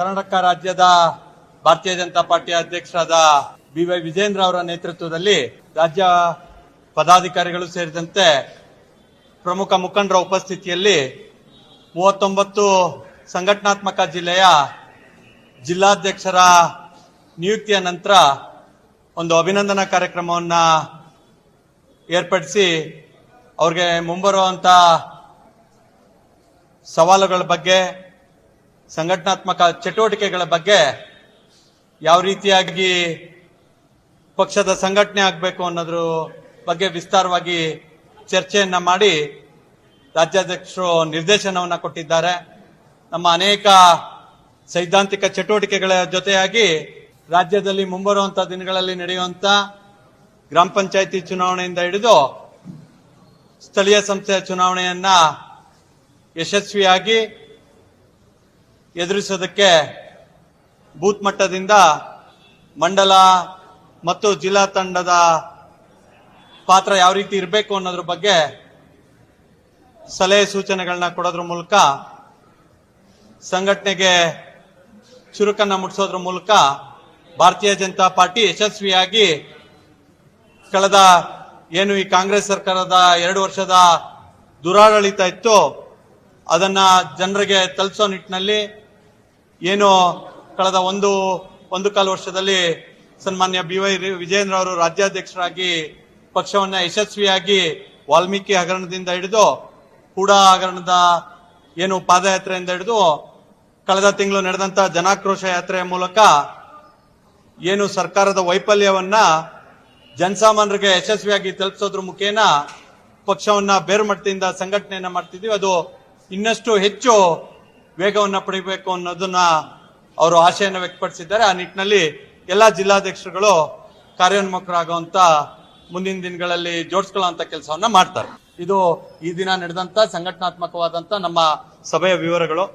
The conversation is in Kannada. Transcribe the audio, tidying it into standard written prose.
ಕರ್ನಾಟಕ ರಾಜ್ಯದ ಭಾರತೀಯ ಜನತಾ ಪಾರ್ಟಿಯ ಅಧ್ಯಕ್ಷರಾದ ಬಿ.ವೈ. ವಿಜೇಂದ್ರ ಅವರ ನೇತೃತ್ವದಲ್ಲಿ ರಾಜ್ಯ ಪದಾಧಿಕಾರಿಗಳು ಸೇರಿದಂತೆ ಪ್ರಮುಖ ಮುಖಂಡರ ಉಪಸ್ಥಿತಿಯಲ್ಲಿ 39 ಸಂಘಟನಾತ್ಮಕ ಜಿಲ್ಲೆಯ ಜಿಲ್ಲಾಧ್ಯಕ್ಷರ ನಿಯುಕ್ತಿಯ ನಂತರ ಒಂದು ಅಭಿನಂದನಾ ಕಾರ್ಯಕ್ರಮವನ್ನ ಏರ್ಪಡಿಸಿ ಅವರಿಗೆ ಮುಂಬರುವಂತ ಸವಾಲುಗಳ ಬಗ್ಗೆ, ಸಂಘಟನಾತ್ಮಕ ಚಟುವಟಿಕೆಗಳ ಬಗ್ಗೆ, ಯಾವ ರೀತಿಯಾಗಿ ಪಕ್ಷದ ಸಂಘಟನೆ ಆಗಬೇಕು ಅನ್ನೋದ್ರ ಬಗ್ಗೆ ವಿಸ್ತಾರವಾಗಿ ಚರ್ಚೆಯನ್ನ ಮಾಡಿ ರಾಜ್ಯಾಧ್ಯಕ್ಷರು ನಿರ್ದೇಶನವನ್ನ ಕೊಟ್ಟಿದ್ದಾರೆ. ನಮ್ಮ ಅನೇಕ ಸೈದ್ಧಾಂತಿಕ ಚಟುವಟಿಕೆಗಳ ಜೊತೆಯಾಗಿ ರಾಜ್ಯದಲ್ಲಿ ಮುಂಬರುವಂತಹ ದಿನಗಳಲ್ಲಿ ನಡೆಯುವಂತ ಗ್ರಾಮ ಪಂಚಾಯಿತಿ ಚುನಾವಣೆಯಿಂದ ಹಿಡಿದು ಸ್ಥಳೀಯ ಸಂಸ್ಥೆಯ ಚುನಾವಣೆಯನ್ನ ಯಶಸ್ವಿಯಾಗಿ ಎದುರಿಸೋದಕ್ಕೆ ಬೂತ್ ಮಟ್ಟದಿಂದ ಮಂಡಲ ಮತ್ತು ಜಿಲ್ಲಾ ತಂಡದ ಪಾತ್ರ ಯಾವ ರೀತಿ ಇರಬೇಕು ಅನ್ನೋದ್ರ ಬಗ್ಗೆ ಸಲಹೆ ಸೂಚನೆಗಳನ್ನ ಕೊಡೋದ್ರ ಮೂಲಕ ಸಂಘಟನೆಗೆ ಚುರುಕನ್ನ ಮುಟ್ಟಿಸೋದ್ರ ಮೂಲಕ ಭಾರತೀಯ ಜನತಾ ಪಾರ್ಟಿ ಯಶಸ್ವಿಯಾಗಿ ಕಳೆದ ಏನು ಈ ಕಾಂಗ್ರೆಸ್ ಸರ್ಕಾರದ 2 ವರ್ಷದ ದುರಾಡಳಿತ ಇತ್ತು ಅದನ್ನ ಜನರಿಗೆ ತಲುಪಿಸೋ ನಿಟ್ಟಿನಲ್ಲಿ ಏನು ಕಳೆದ ಒಂದು ಕಾಲು ವರ್ಷದಲ್ಲಿ ಸನ್ಮಾನ್ಯ ಬಿ.ವೈ. ವಿಜೇಂದ್ರ ಅವರು ರಾಜ್ಯಾಧ್ಯಕ್ಷರಾಗಿ ಪಕ್ಷವನ್ನ ಯಶಸ್ವಿಯಾಗಿ ವಾಲ್ಮೀಕಿ ಹಗರಣದಿಂದ ಹಿಡಿದು ಹೂಡಾ ಹಗರಣದ ಏನು ಪಾದಯಾತ್ರೆಯಿಂದ ಹಿಡಿದು ಕಳೆದ ತಿಂಗಳು ನಡೆದಂತ ಜನಾಕ್ರೋಶ ಯಾತ್ರೆಯ ಮೂಲಕ ಏನು ಸರ್ಕಾರದ ವೈಫಲ್ಯವನ್ನ ಜನಸಾಮಾನ್ಯರಿಗೆ ಯಶಸ್ವಿಯಾಗಿ ತಲುಪಿಸೋದ್ರ ಮುಖೇನ ಪಕ್ಷವನ್ನ ಬೇರು ಮಟ್ಟದಿಂದ ಸಂಘಟನೆಯನ್ನ ಮಾಡ್ತಿದ್ವಿ. ಅದು ಇನ್ನಷ್ಟು ಹೆಚ್ಚು ವೇಗವನ್ನ ಪಡಿಬೇಕು ಅನ್ನೋದನ್ನ ಅವರು ಆಶೆಯನ್ನು ವ್ಯಕ್ತಪಡಿಸಿದ್ದಾರೆ. ಆ ನಿಟ್ಟಿನಲ್ಲಿ ಎಲ್ಲಾ ಜಿಲ್ಲಾಧ್ಯಕ್ಷರುಗಳು ಕಾರ್ಯೋನ್ಮುಖರಾಗುವಂತ ಮುಂದಿನ ದಿನಗಳಲ್ಲಿ ಜೋಡಿಸ್ಕೊಳ್ಳುವಂತ ಕೆಲಸವನ್ನ ಮಾಡ್ತಾರೆ. ಇದು ಈ ದಿನ ನಡೆದಂತ ಸಂಘಟನಾತ್ಮಕವಾದಂತ ನಮ್ಮ ಸಭೆಯ ವಿವರಗಳು.